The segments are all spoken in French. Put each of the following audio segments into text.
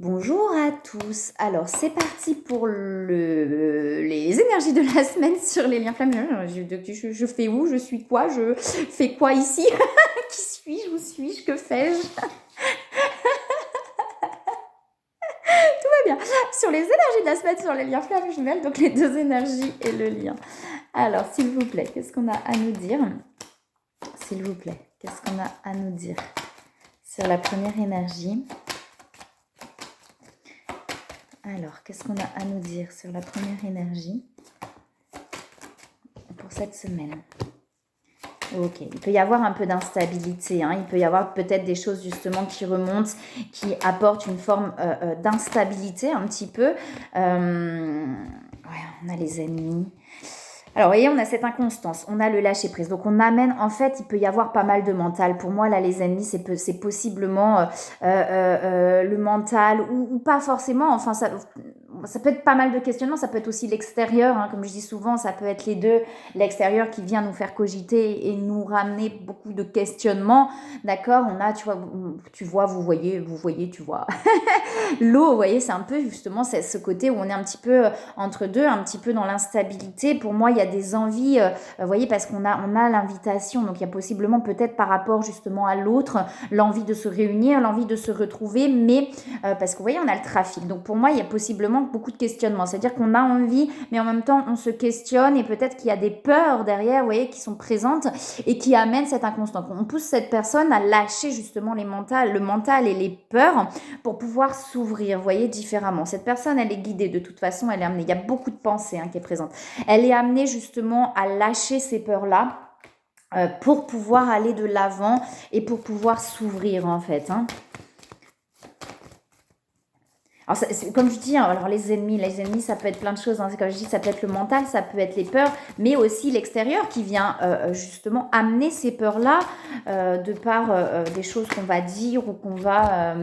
Bonjour à tous. Alors, c'est parti pour les énergies de la semaine sur les liens flammes. Je fais où? Je suis quoi? Je fais quoi ici? Qui suis-je? Où suis-je? Que fais-je? Tout va bien. Sur les énergies de la semaine sur les liens flammes jumelles, donc les deux énergies et le lien. Alors, s'il vous plaît, qu'est-ce qu'on a à nous dire? S'il vous plaît, qu'est-ce qu'on a à nous dire sur la première énergie? Alors, qu'est-ce qu'on a à nous dire sur la première énergie pour cette semaine? Ok, il peut y avoir un peu d'instabilité, hein. Il peut y avoir peut-être des choses justement qui remontent, qui apportent une forme d'instabilité un petit peu. Ouais, on a les ennemis. Alors, vous voyez, on a cette inconstance, on a le lâcher-prise. Donc, on amène, en fait, il peut y avoir pas mal de mental. Pour moi, là, les ennemis, c'est possiblement le mental ou pas forcément. Enfin, ça peut être pas mal de questionnements, ça peut être aussi l'extérieur, hein, comme je dis souvent, ça peut être les deux. L'extérieur qui vient nous faire cogiter et nous ramener beaucoup de questionnements. D'accord, on a, tu vois, vous voyez, tu vois. L'eau, vous voyez, c'est un peu justement ce côté où on est un petit peu entre deux, un petit peu dans l'instabilité. Pour moi, il y a des envies, vous voyez, parce qu'on a l'invitation, donc il y a possiblement peut-être par rapport justement à l'autre, l'envie de se réunir, l'envie de se retrouver, mais parce que vous voyez, on a le trafic. Donc pour moi, il y a possiblement beaucoup de questionnements. C'est-à-dire qu'on a envie, mais en même temps, on se questionne et peut-être qu'il y a des peurs derrière, vous voyez, qui sont présentes et qui amènent cette inconstance. On pousse cette personne à lâcher justement le mental et les peurs pour pouvoir s'ouvrir, vous voyez, différemment. Cette personne, elle est guidée de toute façon, elle est amenée. Il y a beaucoup de pensées qui est présente. Elle est amenée justement à lâcher ces peurs-là pour pouvoir aller de l'avant et pour pouvoir s'ouvrir en fait. Alors, comme je dis, alors les ennemis, ça peut être plein de choses. Comme je dis, ça peut être le mental, ça peut être les peurs, mais aussi l'extérieur qui vient justement amener ces peurs-là de par des choses qu'on va dire ou qu'on va...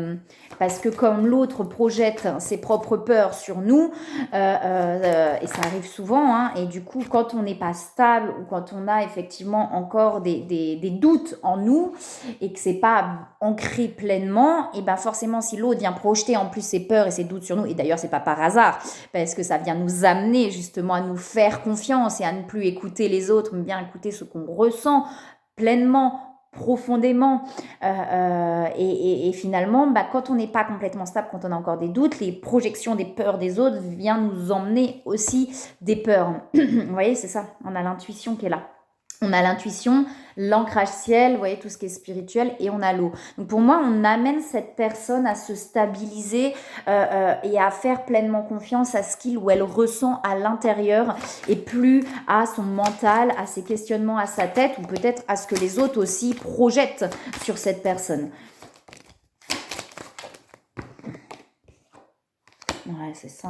parce que comme l'autre projette ses propres peurs sur nous, et ça arrive souvent, et du coup, quand on n'est pas stable ou quand on a effectivement encore des doutes en nous et que c'est pas ancré pleinement, et ben forcément, si l'autre vient projeter en plus ses peurs et ses doutes sur nous, et d'ailleurs c'est pas par hasard, parce que ça vient nous amener justement à nous faire confiance et à ne plus écouter les autres, mais bien écouter ce qu'on ressent pleinement, profondément, et finalement, quand on n'est pas complètement stable, quand on a encore des doutes, les projections des peurs des autres viennent nous emmener aussi des peurs. Vous voyez, c'est ça, on a l'intuition qui est là. On a l'intuition, l'ancrage ciel, vous voyez, tout ce qui est spirituel, et on a l'eau. Donc pour moi, on amène cette personne à se stabiliser et à faire pleinement confiance à ce qu'il ou elle ressent à l'intérieur et plus à son mental, à ses questionnements, à sa tête, ou peut-être à ce que les autres aussi projettent sur cette personne. Ouais, c'est ça.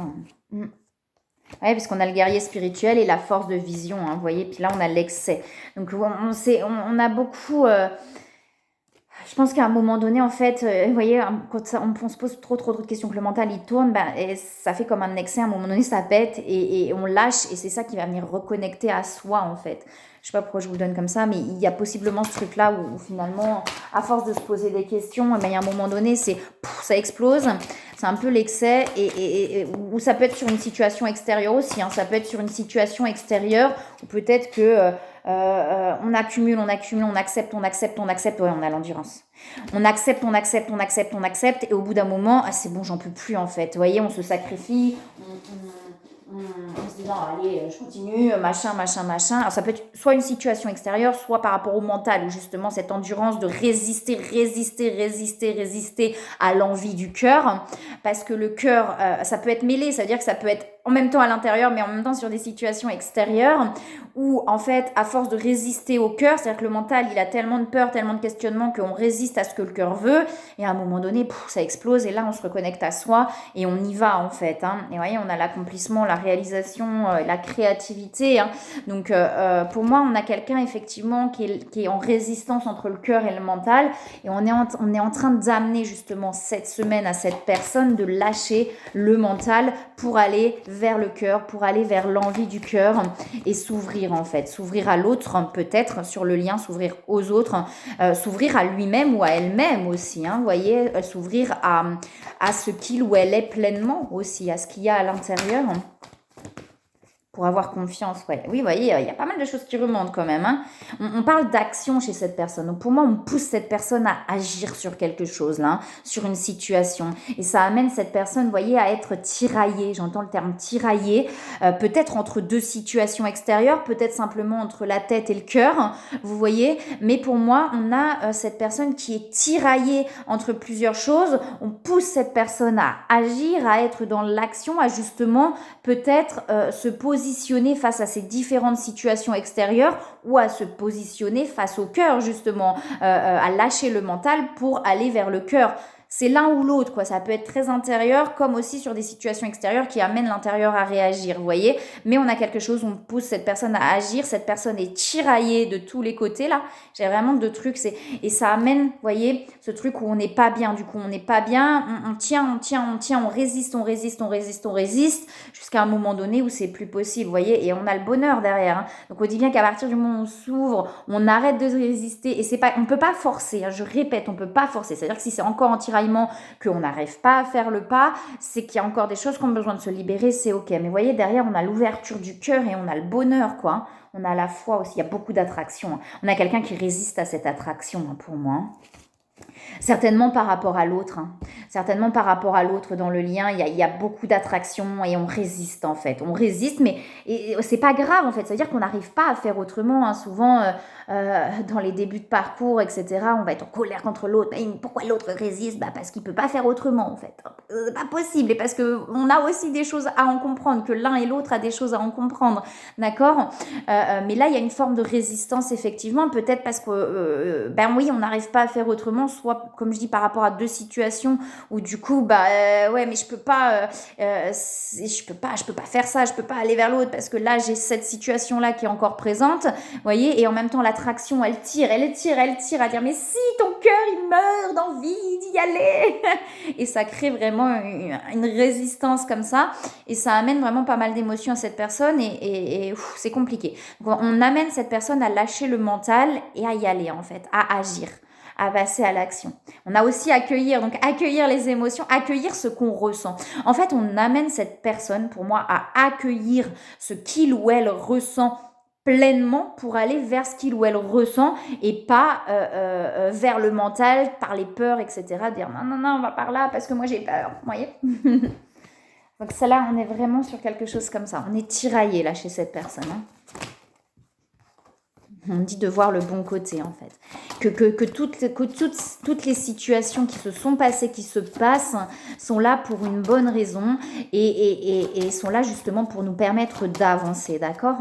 Oui, parce qu'on a le guerrier spirituel et la force de vision, vous voyez, puis là on a l'excès. Donc on a beaucoup... je pense qu'à un moment donné, en fait, vous voyez, quand on se pose trop de questions, que le mental il tourne, et ça fait comme un excès, à un moment donné ça pète et on lâche, et c'est ça qui va venir reconnecter à soi en fait. Je sais pas pourquoi je vous le donne comme ça, mais il y a possiblement ce truc-là où finalement, à force de se poser des questions, il y a un moment donné, ça explose. C'est un peu l'excès, ou ça peut être sur une situation extérieure aussi. Ça peut être sur une situation extérieure où peut-être que on accumule, on accepte. Ouais, on a l'endurance. On accepte, et au bout d'un moment, c'est bon, j'en peux plus en fait. Vous voyez, on se sacrifie, on se dit non, allez, je continue, machin. Alors ça peut être soit une situation extérieure, soit par rapport au mental, où justement cette endurance de résister à l'envie du cœur, parce que le cœur, ça peut être mêlé, ça veut dire que ça peut être en même temps à l'intérieur, mais en même temps sur des situations extérieures, où en fait, à force de résister au cœur, c'est-à-dire que le mental, il a tellement de peur, tellement de questionnements qu'on résiste à ce que le cœur veut, et à un moment donné, ça explose, et là, on se reconnecte à soi, et on y va en fait. Et vous voyez, on a l'accomplissement, la réalisation, la créativité. Donc, pour moi, on a quelqu'un effectivement qui est en résistance entre le cœur et le mental, et on est en train d'amener justement cette semaine à cette personne de lâcher le mental pour aller vers le cœur, pour aller vers l'envie du cœur et s'ouvrir en fait, s'ouvrir à l'autre peut-être sur le lien, s'ouvrir aux autres, s'ouvrir à lui-même ou à elle-même aussi, hein, vous voyez, s'ouvrir à ce qu'il ou elle est pleinement aussi, à ce qu'il y a à l'intérieur. Pour avoir confiance, ouais. Oui, vous voyez, il y a pas mal de choses qui remontent quand même. Hein. On parle d'action chez cette personne. Donc pour moi, on pousse cette personne à agir sur quelque chose, là, hein, sur une situation. Et ça amène cette personne, vous voyez, à être tiraillée. J'entends le terme tiraillée. Peut-être entre deux situations extérieures, peut-être simplement entre la tête et le cœur, vous voyez. Mais pour moi, on a cette personne qui est tiraillée entre plusieurs choses. On pousse cette personne à agir, à être dans l'action, à justement peut-être se positionner face à ces différentes situations extérieures ou à se positionner face au cœur justement, à lâcher le mental pour aller vers le cœur. C'est l'un ou l'autre, quoi. Ça peut être très intérieur, comme aussi sur des situations extérieures qui amènent l'intérieur à réagir, vous voyez. Mais on a quelque chose, on pousse cette personne à agir, cette personne est tiraillée de tous les côtés, là. J'ai vraiment deux trucs, et ça amène, vous voyez, ce truc où on n'est pas bien, du coup, on n'est pas bien, on tient, on résiste, jusqu'à un moment donné où c'est plus possible, vous voyez, et on a le bonheur derrière, hein. Donc on dit bien qu'à partir du moment où on s'ouvre, on arrête de résister, et c'est pas, on peut pas forcer, hein, je répète, on peut pas forcer, c'est-à-dire que si c'est encore en tiraillement, qu'on n'arrive pas à faire le pas, c'est qu'il y a encore des choses qui ont besoin de se libérer, c'est ok. Mais vous voyez, derrière, on a l'ouverture du cœur et on a le bonheur, quoi. On a la foi aussi, il y a beaucoup d'attraction. On a quelqu'un qui résiste à cette attraction, hein, pour moi. Certainement par rapport à l'autre, hein. Certainement par rapport à l'autre dans le lien, il y a beaucoup d'attraction et on résiste en fait. On résiste, mais c'est pas grave en fait. Ça veut dire qu'on n'arrive pas à faire autrement, hein. Souvent, dans les débuts de parcours, etc., on va être en colère contre l'autre. Mais pourquoi l'autre résiste? Parce qu'il peut pas faire autrement en fait. C'est pas possible, et parce qu'on a aussi des choses à en comprendre, que l'un et l'autre a des choses à en comprendre, d'accord. Mais là, il y a une forme de résistance effectivement, peut-être parce que, oui, on n'arrive pas à faire autrement, soit comme je dis par rapport à deux situations où du coup ouais, mais je peux pas faire ça, je peux pas aller vers l'autre parce que là j'ai cette situation là qui est encore présente, vous voyez, et en même temps l'attraction elle tire à dire mais si ton cœur il meurt d'envie d'y aller et ça crée vraiment une résistance comme ça, et ça amène vraiment pas mal d'émotions à cette personne, et c'est compliqué. Donc, on amène cette personne à lâcher le mental et à y aller en fait, à agir, à passer à l'action. On a aussi accueillir les émotions, accueillir ce qu'on ressent. En fait, on amène cette personne, pour moi, à accueillir ce qu'il ou elle ressent pleinement pour aller vers ce qu'il ou elle ressent, et pas vers le mental, par les peurs, etc. Dire non, on va par là parce que moi j'ai peur, vous voyez. Donc ça là, on est vraiment sur quelque chose comme ça. On est tiraillé là chez cette personne, hein. On dit de voir le bon côté en fait. Que toutes les situations qui se sont passées, qui se passent, sont là pour une bonne raison, et sont là justement pour nous permettre d'avancer, d'accord ?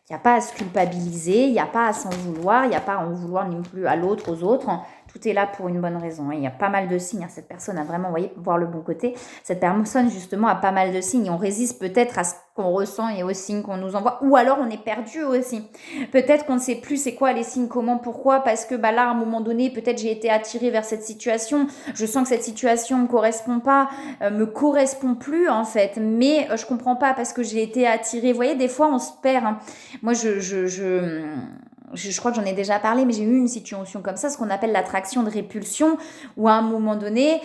Il n'y a pas à se culpabiliser, il n'y a pas à s'en vouloir, il n'y a pas à en vouloir non plus à l'autre, aux autres. Tout est là pour une bonne raison. Il y a pas mal de signes. Cette personne a vraiment, vous voyez, voir le bon côté. Cette personne, justement, a pas mal de signes. On résiste peut-être à ce qu'on ressent et aux signes qu'on nous envoie. Ou alors, on est perdu aussi. Peut-être qu'on ne sait plus c'est quoi les signes, comment, pourquoi. Parce que là, à un moment donné, peut-être j'ai été attirée vers cette situation. Je sens que cette situation me correspond pas, me correspond plus, en fait. Mais je comprends pas parce que j'ai été attirée. Vous voyez, des fois, on se perd, hein. Moi, je crois que j'en ai déjà parlé, mais j'ai eu une situation comme ça, ce qu'on appelle l'attraction de répulsion, où à un moment donné,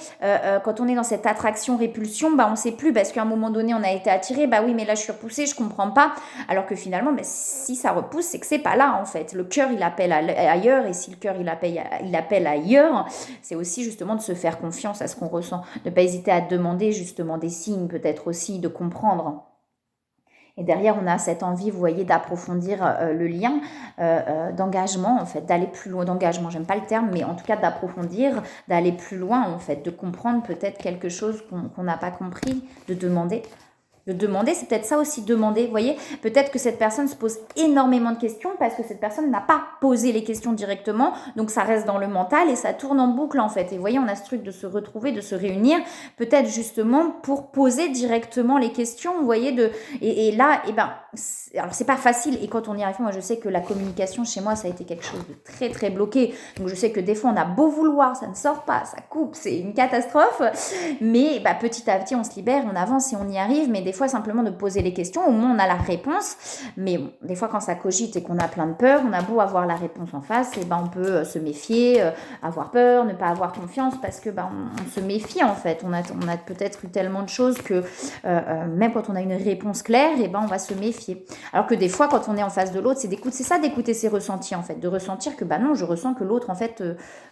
quand on est dans cette attraction-répulsion, on ne sait plus, parce qu'à un moment donné, on a été attiré, oui, mais là, je suis repoussée, je comprends pas, alors que finalement, si ça repousse, c'est que c'est pas là, en fait. Le cœur, il appelle ailleurs, et si le cœur, il appelle ailleurs, c'est aussi justement de se faire confiance à ce qu'on ressent, de ne pas hésiter à demander justement des signes, peut-être aussi, de comprendre. Et derrière, on a cette envie, vous voyez, d'approfondir le lien, d'engagement, en fait, d'aller plus loin, d'engagement, j'aime pas le terme, mais en tout cas d'approfondir, d'aller plus loin, en fait, de comprendre peut-être quelque chose qu'on n'a pas compris, de demander. De demander, c'est peut-être ça aussi, demander, vous voyez, peut-être que cette personne se pose énormément de questions parce que cette personne n'a pas posé les questions directement, donc ça reste dans le mental et ça tourne en boucle en fait. Et vous voyez, on a ce truc de se retrouver, de se réunir, peut-être justement pour poser directement les questions, vous voyez, et là, alors c'est pas facile, et quand on y arrive, moi je sais que la communication chez moi ça a été quelque chose de très très bloqué, donc je sais que des fois on a beau vouloir, ça ne sort pas, ça coupe, c'est une catastrophe, mais petit à petit on se libère, on avance et on y arrive, mais des fois simplement de poser les questions, au moins on a la réponse, mais bon, des fois quand ça cogite et qu'on a plein de peur, on a beau avoir la réponse en face, et on peut se méfier, avoir peur, ne pas avoir confiance, parce que on se méfie en fait, on a peut-être eu tellement de choses que même quand on a une réponse claire, et on va se méfier. Alors que des fois, quand on est en face de l'autre, c'est ça d'écouter ses ressentis en fait, de ressentir que non, je ressens que l'autre en fait,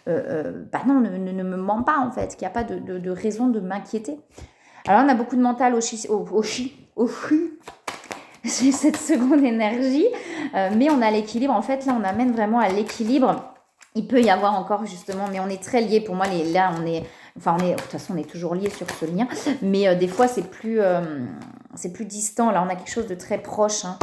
non, ne me ment pas en fait, qu'il n'y a pas de raison de m'inquiéter. Alors on a beaucoup de mental au chi, j'ai cette seconde énergie, mais on a l'équilibre. En fait, là, on amène vraiment à l'équilibre. Il peut y avoir encore justement, mais on est très liés. Pour moi, là, de toute façon, on est toujours liés sur ce lien. Mais des fois, c'est plus distant. Là, on a quelque chose de très proche. Hein.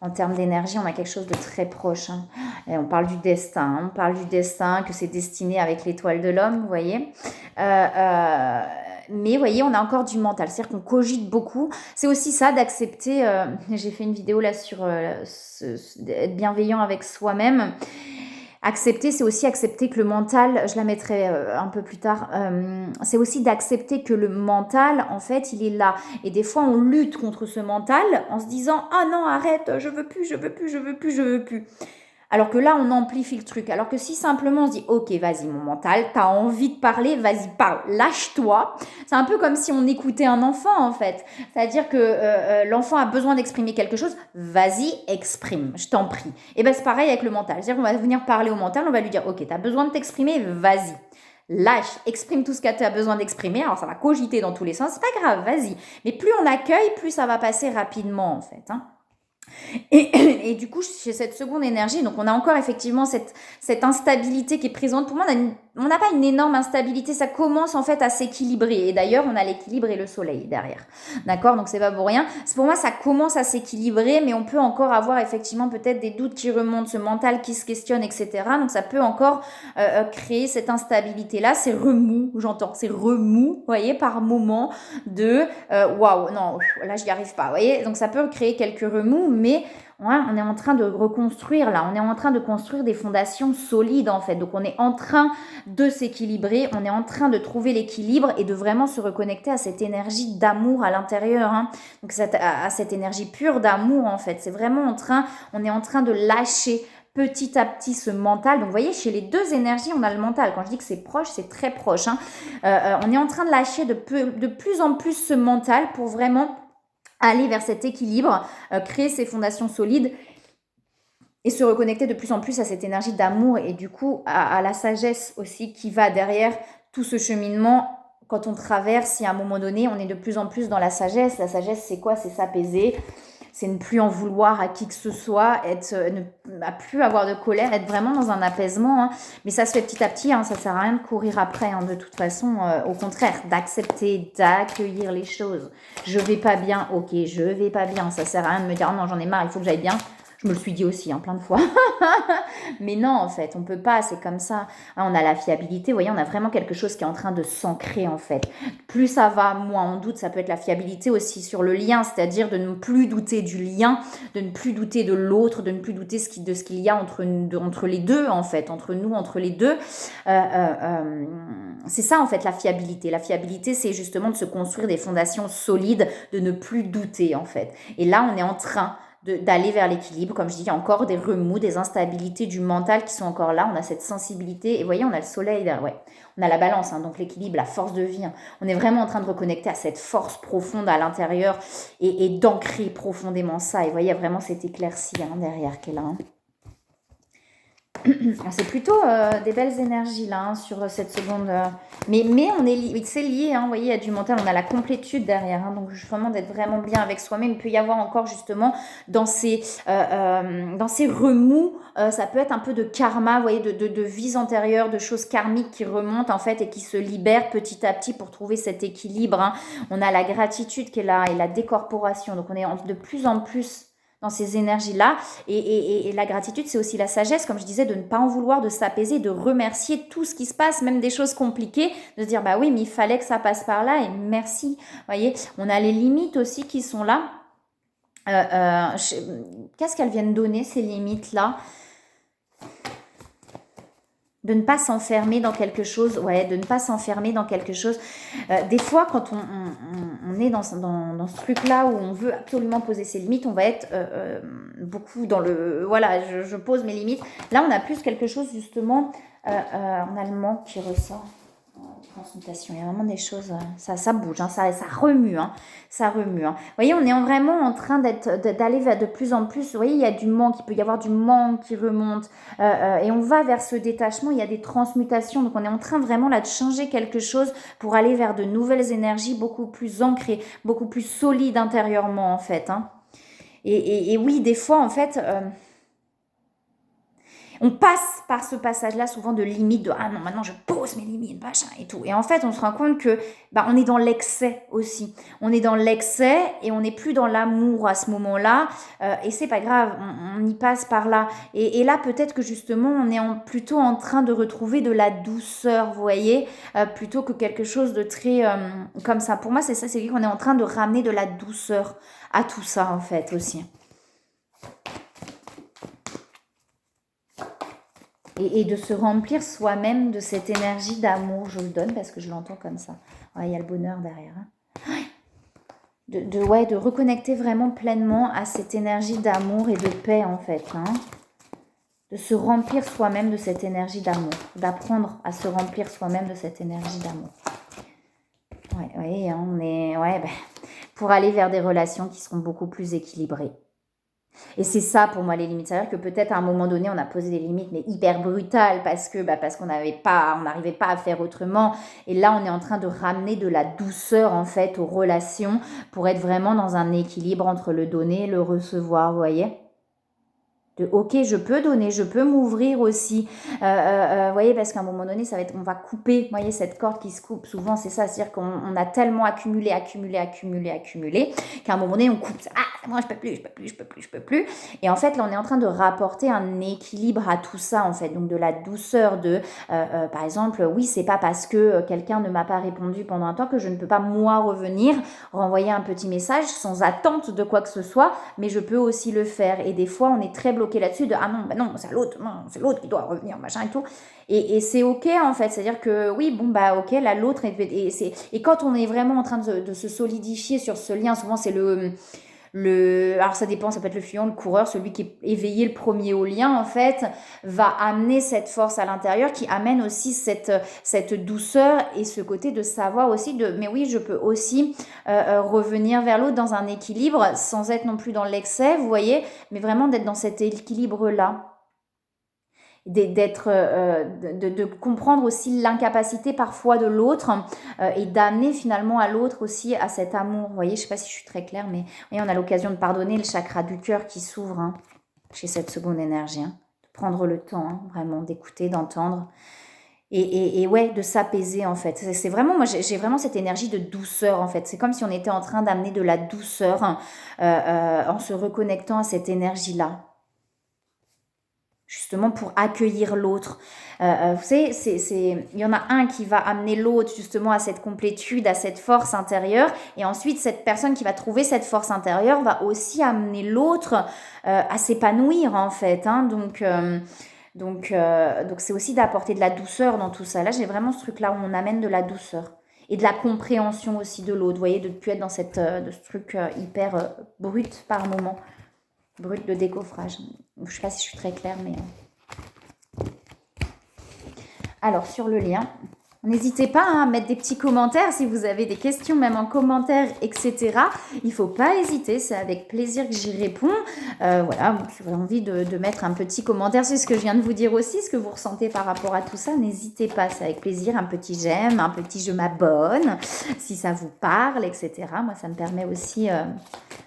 En termes d'énergie, on a quelque chose de très proche. Hein. Et on parle du destin. Hein. On parle du destin, que c'est destiné avec l'étoile de l'homme, vous voyez. Mais vous voyez, on a encore du mental. C'est-à-dire qu'on cogite beaucoup. C'est aussi ça d'accepter. J'ai fait une vidéo là sur être bienveillant avec soi-même. Accepter, c'est aussi accepter que le mental, je la mettrai un peu plus tard, c'est aussi d'accepter que le mental, en fait, il est là. Et des fois, on lutte contre ce mental en se disant « Ah non, arrête, je veux plus. » Alors que là, on amplifie le truc. Alors que si simplement on se dit « Ok, vas-y mon mental, t'as envie de parler, vas-y parle, lâche-toi ». C'est un peu comme si on écoutait un enfant en fait. C'est-à-dire que l'enfant a besoin d'exprimer quelque chose, vas-y, exprime, je t'en prie. Et c'est pareil avec le mental. C'est-à-dire qu'on va venir parler au mental, on va lui dire « Ok, t'as besoin de t'exprimer, vas-y ». Lâche, exprime tout ce que tu as besoin d'exprimer. Alors ça va cogiter dans tous les sens, c'est pas grave, vas-y. Mais plus on accueille, plus ça va passer rapidement en fait. Hein. Et du coup, j'ai cette seconde énergie, donc on a encore effectivement cette instabilité qui est présente. Pour moi, on n'a pas une énorme instabilité, ça commence en fait à s'équilibrer. Et d'ailleurs, on a l'équilibre et le soleil derrière. D'accord? Donc c'est pas pour rien. Pour moi, ça commence à s'équilibrer, mais on peut encore avoir effectivement peut-être des doutes qui remontent, ce mental qui se questionne, etc. Donc ça peut encore créer cette instabilité-là, ces remous, j'entends, ces remous, vous voyez, par moment de waouh, non, là j'y arrive pas, vous voyez. Donc ça peut créer quelques remous, mais on est en train de reconstruire là, on est en train de construire des fondations solides en fait. Donc on est en train de s'équilibrer, on est en train de trouver l'équilibre et de vraiment se reconnecter à cette énergie d'amour à l'intérieur. Hein. Donc à cette énergie pure d'amour en fait. C'est vraiment on est en train de lâcher petit à petit ce mental. Donc vous voyez, chez les deux énergies, on a le mental. Quand je dis que c'est proche, c'est très proche. Hein. On est en train de lâcher de plus en plus ce mental pour vraiment aller vers cet équilibre, créer ces fondations solides et se reconnecter de plus en plus à cette énergie d'amour et du coup à la sagesse aussi qui va derrière tout ce cheminement. Quand on traverse, si à un moment donné, on est de plus en plus dans la sagesse. La sagesse, c'est quoi? C'est s'apaiser, c'est ne plus en vouloir à qui que ce soit, ne plus avoir de colère, être vraiment dans un apaisement. Hein. Mais ça se fait petit à petit, hein, ça ne sert à rien de courir après. Hein, de toute façon, au contraire, d'accepter, d'accueillir les choses. Je vais pas bien, ok, je vais pas bien. Ça sert à rien de me dire, oh non, j'en ai marre, il faut que j'aille bien. Je me le suis dit aussi, hein, plein de fois. Mais non, en fait, on peut pas, c'est comme ça. Hein, on a la fiabilité, vous voyez, on a vraiment quelque chose qui est en train de s'ancrer, en fait. Plus ça va, moins on doute, ça peut être la fiabilité aussi sur le lien, c'est-à-dire de ne plus douter du lien, de ne plus douter de l'autre, de ne plus douter de ce qu'il y a entre les deux, en fait, entre nous, entre les deux. C'est ça, en fait, la fiabilité. La fiabilité, c'est justement de se construire des fondations solides, de ne plus douter, en fait. Et là, on est en train d'aller vers l'équilibre. Comme je dis, il y a encore des remous, des instabilités du mental qui sont encore là. On a cette sensibilité. Et vous voyez, on a le soleil, ouais. On a la balance, hein, donc l'équilibre, la force de vie. Hein. On est vraiment en train de reconnecter à cette force profonde à l'intérieur et d'ancrer profondément ça. Et vous voyez, il y a vraiment cette éclaircie derrière qui est là. Hein. C'est plutôt des belles énergies là hein, sur cette seconde. Mais c'est lié, hein, vous voyez, il y a du mental, on a la complétude derrière. Hein, donc vraiment d'être vraiment bien avec soi-même. Il peut y avoir encore justement dans ces remous, ça peut être un peu de karma, vous voyez, de vies antérieures, de choses karmiques qui remontent en fait et qui se libèrent petit à petit pour trouver cet équilibre. Hein. On a la gratitude qui est là et la décorporation. Donc on est de plus en plus dans ces énergies-là. Et la gratitude, c'est aussi la sagesse, comme je disais, de ne pas en vouloir, de s'apaiser, de remercier tout ce qui se passe, même des choses compliquées, de se dire, bah oui, mais il fallait que ça passe par là, et merci. Vous voyez, on a les limites aussi qui sont là. Qu'est-ce qu'elles viennent donner, ces limites-là? De ne pas s'enfermer dans quelque chose, ouais, de ne pas s'enfermer dans quelque chose. Des fois, quand on est dans ce truc-là où on veut absolument poser ses limites, on va être beaucoup dans le... Voilà, je pose mes limites. Là, on a plus quelque chose, justement, en allemand qui ressort. Transmutation, il y a vraiment des choses, ça bouge, hein, ça remue, hein, ça remue. Hein. Vous voyez, on est vraiment en train d'aller vers de plus en plus, vous voyez, il y a du manque, il peut y avoir du manque qui remonte, et on va vers ce détachement, il y a des transmutations, donc on est en train vraiment là de changer quelque chose pour aller vers de nouvelles énergies beaucoup plus ancrées, beaucoup plus solides intérieurement en fait. Hein. Et oui, des fois en fait... on passe par ce passage-là souvent de limite, de ah non, maintenant je pose mes limites, machin et tout. Et en fait, on se rend compte que on est dans l'excès aussi. On est dans l'excès et on n'est plus dans l'amour à ce moment-là. Et c'est pas grave, on y passe par là. Et là, peut-être que justement, on est plutôt en train de retrouver de la douceur, vous voyez, plutôt que quelque chose de très comme ça. Pour moi, c'est ça, c'est qu'on est en train de ramener de la douceur à tout ça, en fait, aussi. Et de se remplir soi-même de cette énergie d'amour, je le donne parce que je l'entends comme ça. Ouais, il y a le bonheur derrière. Hein. De reconnecter vraiment pleinement à cette énergie d'amour et de paix en fait. Hein. De se remplir soi-même de cette énergie d'amour. D'apprendre à se remplir soi-même de cette énergie d'amour. Ouais, on est... Ouais, pour aller vers des relations qui seront beaucoup plus équilibrées. Et c'est ça pour moi les limites. C'est-à-dire que peut-être à un moment donné, on a posé des limites, mais hyper brutales parce qu'on n'arrivait pas à faire autrement. Et là, on est en train de ramener de la douceur en fait aux relations pour être vraiment dans un équilibre entre le donner et le recevoir, vous voyez ? Ok, je peux donner, je peux m'ouvrir aussi. Vous voyez, parce qu'à un moment donné, on va couper. Vous voyez, cette corde qui se coupe, souvent, c'est ça. C'est-à-dire qu'on a tellement accumulé, qu'à un moment donné, on coupe. Ah, moi, je peux plus. Et en fait, là, on est en train de rapporter un équilibre à tout ça, en fait. Donc, de la douceur par exemple, oui, c'est pas parce que quelqu'un ne m'a pas répondu pendant un temps que je ne peux pas, moi, revenir, renvoyer un petit message sans attente de quoi que ce soit, mais je peux aussi le faire. Et des fois, on est très bloqué là-dessus de non, c'est l'autre qui doit revenir, machin et tout. Et c'est ok en fait, c'est-à-dire que oui, ok, là l'autre, et quand on est vraiment en train de se solidifier sur ce lien, souvent c'est alors ça dépend, ça peut être le fuyant, le coureur, celui qui est éveillé le premier au lien en fait, va amener cette force à l'intérieur qui amène aussi cette douceur et ce côté de savoir aussi mais oui, je peux aussi revenir vers l'autre dans un équilibre sans être non plus dans l'excès, vous voyez, mais vraiment d'être dans cet équilibre-là. De comprendre aussi l'incapacité parfois de l'autre et d'amener finalement à l'autre aussi à cet amour. Vous voyez, je ne sais pas si je suis très claire, mais voyez, on a l'occasion de pardonner le chakra du cœur qui s'ouvre chez cette seconde énergie. De prendre le temps, vraiment, d'écouter, d'entendre. Et ouais, de s'apaiser en fait. C'est vraiment, moi j'ai vraiment cette énergie de douceur en fait. C'est comme si on était en train d'amener de la douceur en se reconnectant à cette énergie-là. Justement pour accueillir l'autre. Vous savez, il y en a un qui va amener l'autre justement à cette complétude, à cette force intérieure, et ensuite cette personne qui va trouver cette force intérieure va aussi amener l'autre à s'épanouir en fait. Hein. Donc c'est aussi d'apporter de la douceur dans tout ça. Là, j'ai vraiment ce truc-là où on amène de la douceur et de la compréhension aussi de l'autre. Vous voyez, de ne plus être dans de ce truc hyper brut par moment. Brut de décoffrage. Je ne sais pas si je suis très claire, mais... Alors, sur le lien, n'hésitez pas à mettre des petits commentaires si vous avez des questions, même en commentaire, etc. Il ne faut pas hésiter, c'est avec plaisir que j'y réponds. Voilà, si vous avez envie de mettre un petit commentaire sur ce que je viens de vous dire aussi, ce que vous ressentez par rapport à tout ça, n'hésitez pas, c'est avec plaisir. Un petit j'aime, un petit je m'abonne, si ça vous parle, etc. Moi, ça me permet aussi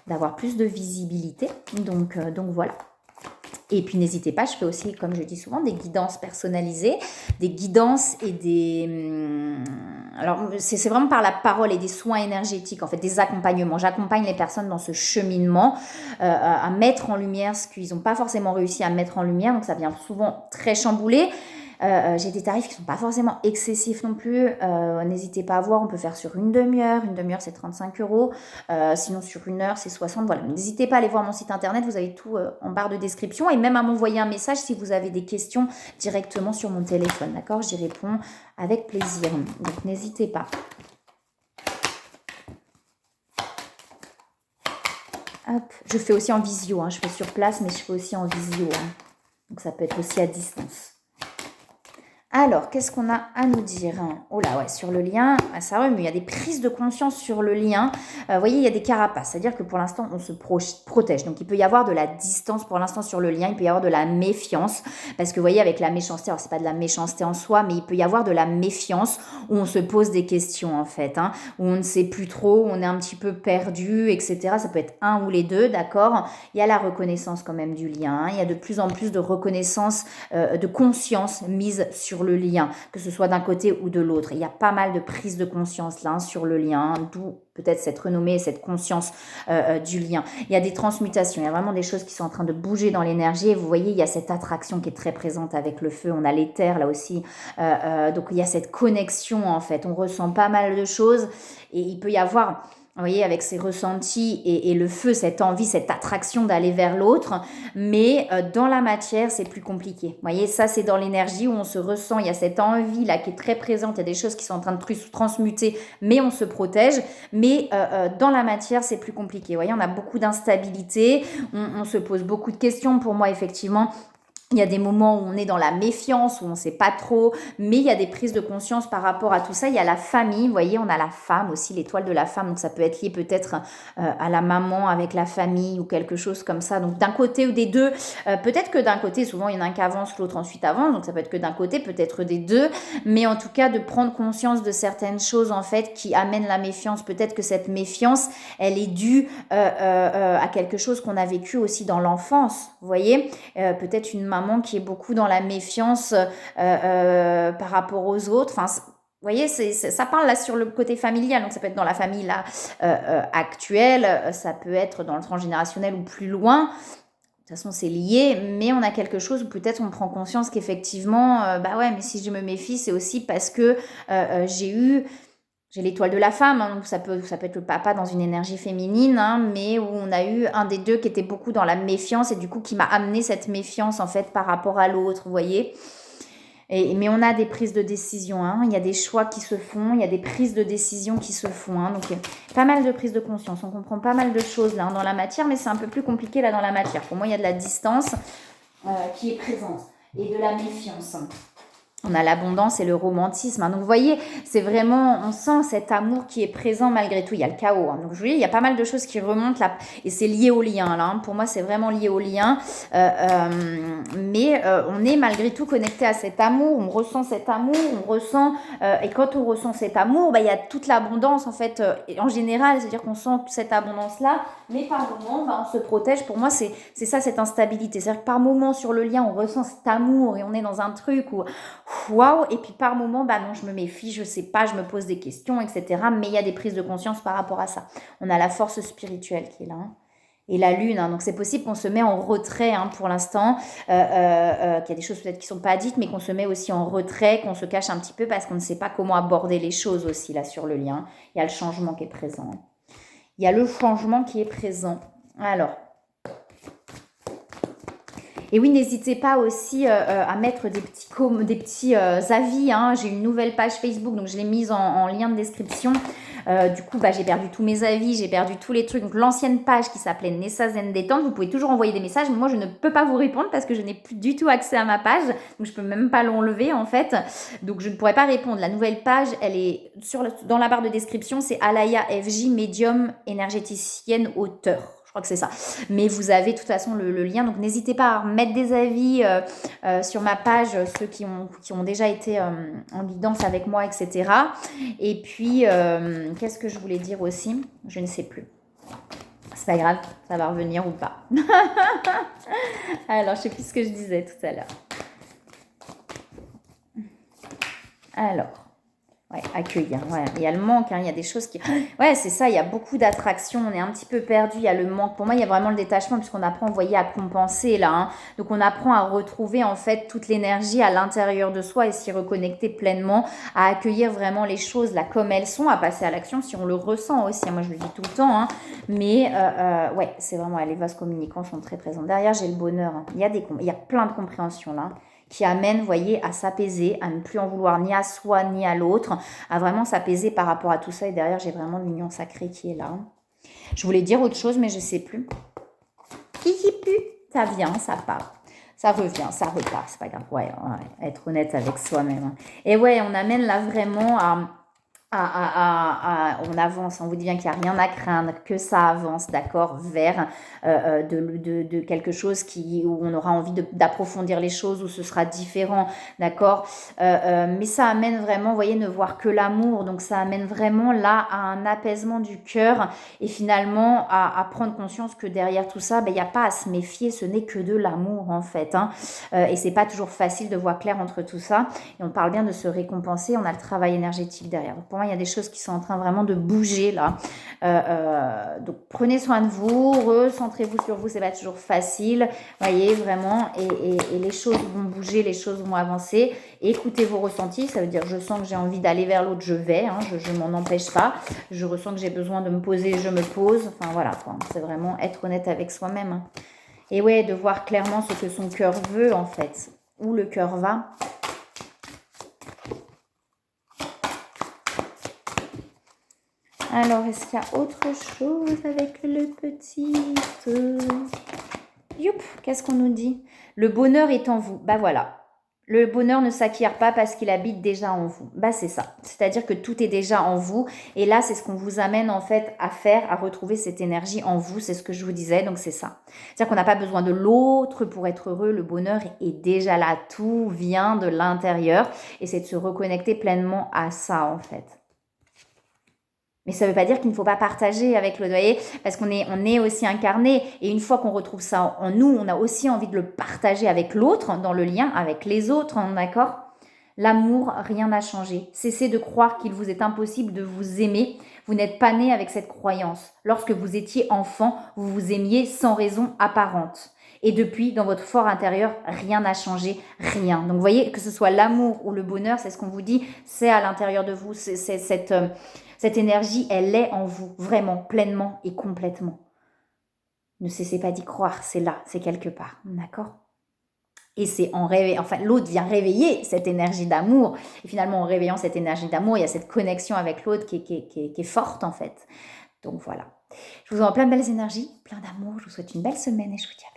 d'avoir plus de visibilité. Donc voilà. Et puis n'hésitez pas, je fais aussi, comme je dis souvent, des guidances personnalisées, des guidances et des... Alors, c'est vraiment par la parole et des soins énergétiques, en fait, des accompagnements. J'accompagne les personnes dans ce cheminement à mettre en lumière ce qu'ils n'ont pas forcément réussi à mettre en lumière. Donc, ça vient souvent très chamboulé. J'ai des tarifs qui ne sont pas forcément excessifs non plus. N'hésitez pas à voir, on peut faire sur une demi-heure. Une demi-heure, c'est 35 euros. Sinon, sur une heure, c'est 60. Voilà, n'hésitez pas à aller voir mon site internet. Vous avez tout en barre de description. Et même à m'envoyer un message si vous avez des questions directement sur mon téléphone. D'accord? J'y réponds avec plaisir. Donc, n'hésitez pas. Hop. Je fais aussi en visio. Hein. Je fais sur place, mais je fais aussi en visio. Hein. Donc, ça peut être aussi à distance. Alors, qu'est-ce qu'on a à nous dire? Oh là, ouais, sur le lien, ça remue. Il y a des prises de conscience sur le lien. Vous voyez, il y a des carapaces. C'est-à-dire que pour l'instant, on se protège. Donc, il peut y avoir de la distance pour l'instant sur le lien. Il peut y avoir de la méfiance. Parce que, vous voyez, avec la méchanceté, alors c'est pas de la méchanceté en soi, mais il peut y avoir de la méfiance où on se pose des questions, en fait. Hein, où on ne sait plus trop, où on est un petit peu perdu, etc. Ça peut être un ou les deux, d'accord? Il y a la reconnaissance quand même du lien. Hein, il y a de plus en plus de reconnaissance, de conscience mise sur le lien, que ce soit d'un côté ou de l'autre. Il y a pas mal de prise de conscience là sur le lien, d'où peut-être cette renommée, cette conscience du lien. Il y a des transmutations, il y a vraiment des choses qui sont en train de bouger dans l'énergie. Et vous voyez, il y a cette attraction qui est très présente avec le feu. On a l'éther là aussi. Donc il y a cette connexion en fait. On ressent pas mal de choses et il peut y avoir... Vous voyez, avec ces ressentis et le feu, cette envie, cette attraction d'aller vers l'autre. Mais dans la matière, c'est plus compliqué. Vous voyez, ça, c'est dans l'énergie où on se ressent. Il y a cette envie-là qui est très présente. Il y a des choses qui sont en train de transmuter, mais on se protège. Mais dans la matière, c'est plus compliqué. Vous voyez, on a beaucoup d'instabilité. On se pose beaucoup de questions. Pour moi, effectivement... Il y a des moments où on est dans la méfiance, où on ne sait pas trop, mais il y a des prises de conscience par rapport à tout ça. Il y a la famille, vous voyez, on a la femme aussi, l'étoile de la femme, donc ça peut être lié peut-être à la maman avec la famille ou quelque chose comme ça. Donc d'un côté ou des deux, peut-être que d'un côté, souvent il y en a un qui avance, l'autre ensuite avance, donc ça peut être que d'un côté, peut-être des deux, mais en tout cas de prendre conscience de certaines choses en fait qui amènent la méfiance. Peut-être que cette méfiance, elle est due à quelque chose qu'on a vécu aussi dans l'enfance, vous voyez, peut-être une maman qui est beaucoup dans la méfiance par rapport aux autres. Enfin, vous voyez, ça parle là sur le côté familial, donc ça peut être dans la famille là actuelle, ça peut être dans le transgénérationnel ou plus loin. De toute façon, c'est lié, mais on a quelque chose où peut-être on prend conscience qu'effectivement, bah ouais, mais si je me méfie, c'est aussi parce que j'ai l'étoile de la femme, hein, donc ça peut être le papa dans une énergie féminine, hein, mais où on a eu un des deux qui était beaucoup dans la méfiance et du coup qui m'a amené cette méfiance en fait par rapport à l'autre, vous voyez. Mais on a des prises de décision, hein, il y a des choix qui se font, il y a des prises de décision qui se font, hein, donc pas mal de prises de conscience, on comprend pas mal de choses là dans la matière, mais c'est un peu plus compliqué là dans la matière. Pour moi, il y a de la distance qui est présente et de la méfiance. On a l'abondance et le romantisme. Hein. Donc, vous voyez, c'est vraiment, on sent cet amour qui est présent malgré tout. Il y a le chaos. Hein. Donc, je vous dis, il y a pas mal de choses qui remontent là. Et c'est lié au lien. Là, hein. Pour moi, c'est vraiment lié au lien. Mais on est malgré tout connecté à cet amour. On ressent cet amour. On ressent... et quand on ressent cet amour, bah, il y a toute l'abondance, en fait, en général. C'est-à-dire qu'on sent cette abondance-là. Mais par moment, bah, on se protège. Pour moi, c'est ça, cette instabilité. C'est-à-dire que par moment, sur le lien, on ressent cet amour et on est dans un truc où... Waouh, et puis par moment, bah non, je me méfie, je sais pas, je me pose des questions, etc. Mais il y a des prises de conscience par rapport à ça. On a la force spirituelle qui est là. Hein. Et la lune, hein, donc c'est possible qu'on se met en retrait hein, pour l'instant, qu'il y a des choses peut-être qui ne sont pas dites, mais qu'on se met aussi en retrait, qu'on se cache un petit peu parce qu'on ne sait pas comment aborder les choses aussi là sur le lien. Il y a le changement qui est présent. Il y a le changement qui est présent. Alors... Et oui, n'hésitez pas aussi à mettre des petits avis. Hein. J'ai une nouvelle page Facebook, donc je l'ai mise en lien de description. Du coup, bah, j'ai perdu tous mes avis, j'ai perdu tous les trucs. Donc, l'ancienne page qui s'appelait Nessa Zen Détente, vous pouvez toujours envoyer des messages, mais moi, je ne peux pas vous répondre parce que je n'ai plus du tout accès à ma page. Donc, je peux même pas l'enlever, en fait. Donc, je ne pourrais pas répondre. La nouvelle page, elle est dans la barre de description, c'est Alaya FJ, médium énergéticienne auteur. Je crois que c'est ça. Mais vous avez de toute façon le lien. Donc, n'hésitez pas à mettre des avis sur ma page, ceux qui ont déjà été en guidance avec moi, etc. Et puis, qu'est-ce que je voulais dire aussi? Je ne sais plus. C'est pas grave, ça va revenir ou pas. Alors, je sais plus ce que je disais tout à l'heure. Alors, Ouais, accueillir. Ouais. Il y a le manque, hein, il y a des choses qui... Ouais, c'est ça, il y a beaucoup d'attractions, on est un petit peu perdu, il y a le manque. Pour moi, il y a vraiment le détachement, puisqu'on apprend, vous voyez, à compenser là. Hein. Donc, on apprend à retrouver en fait toute l'énergie à l'intérieur de soi et s'y reconnecter pleinement, à accueillir vraiment les choses là comme elles sont, à passer à l'action si on le ressent aussi. Moi, je le dis tout le temps, hein. Mais ouais, c'est vraiment, les vases communicants sont très présents. Derrière, j'ai le bonheur. Hein. Il y a plein de compréhension là, qui amène, vous voyez, à s'apaiser, à ne plus en vouloir ni à soi ni à l'autre, à vraiment s'apaiser par rapport à tout ça. Et derrière, j'ai vraiment l'union sacrée qui est là. Je voulais dire autre chose, mais je ne sais plus. Qui pue, ça vient, ça part. Ça revient, ça repart, c'est pas grave. Ouais, être honnête avec soi-même. Et ouais, on amène là vraiment on avance, on vous dit bien qu'il n'y a rien à craindre, que ça avance, d'accord, vers de quelque chose où on aura envie d'approfondir les choses, où ce sera différent, d'accord, mais ça amène vraiment, vous voyez, ne voir que l'amour, donc ça amène vraiment là à un apaisement du cœur et finalement à prendre conscience que derrière tout ça, il n'y a pas à se méfier, ce n'est que de l'amour en fait, hein, et c'est pas toujours facile de voir clair entre tout ça, et on parle bien de se récompenser, on a le travail énergétique derrière. Donc pour moi, il y a des choses qui sont en train vraiment de bouger là. Donc prenez soin de vous, recentrez-vous sur vous, c'est pas toujours facile, voyez vraiment, et les choses vont bouger, les choses vont avancer. Écoutez vos ressentis, ça veut dire je sens que j'ai envie d'aller vers l'autre, je vais, hein, je m'en empêche pas. Je ressens que j'ai besoin de me poser, je me pose. Enfin voilà, c'est vraiment être honnête avec soi-même. Hein. Et ouais, de voir clairement ce que son cœur veut en fait, où le cœur va. Alors, est-ce qu'il y a autre chose avec le petit Youp, qu'est-ce qu'on nous dit? Le bonheur est en vous. Bah voilà. Le bonheur ne s'acquiert pas parce qu'il habite déjà en vous. Bah c'est ça. C'est-à-dire que tout est déjà en vous. Et là, c'est ce qu'on vous amène en fait à faire, à retrouver cette énergie en vous. C'est ce que je vous disais. Donc c'est ça. C'est-à-dire qu'on n'a pas besoin de l'autre pour être heureux. Le bonheur est déjà là. Tout vient de l'intérieur. Et c'est de se reconnecter pleinement à ça en fait. Mais ça ne veut pas dire qu'il ne faut pas partager avec l'autre, voyez, parce qu'on est aussi incarné. Et une fois qu'on retrouve ça en nous, on a aussi envie de le partager avec l'autre, dans le lien avec les autres, hein, d'accord? L'amour, rien n'a changé. Cessez de croire qu'il vous est impossible de vous aimer. Vous n'êtes pas né avec cette croyance. Lorsque vous étiez enfant, vous vous aimiez sans raison apparente. Et depuis, dans votre fort intérieur, rien n'a changé, rien. Donc, vous voyez, que ce soit l'amour ou le bonheur, c'est ce qu'on vous dit, c'est à l'intérieur de vous, c'est cette énergie, elle est en vous, vraiment, pleinement et complètement. Ne cessez pas d'y croire, c'est là, c'est quelque part, d'accord? Et c'est en réveillant, enfin l'autre vient réveiller cette énergie d'amour. Et finalement, en réveillant cette énergie d'amour, il y a cette connexion avec l'autre qui est forte en fait. Donc voilà. Je vous envoie plein de belles énergies, plein d'amour. Je vous souhaite une belle semaine et je vous dis à bientôt.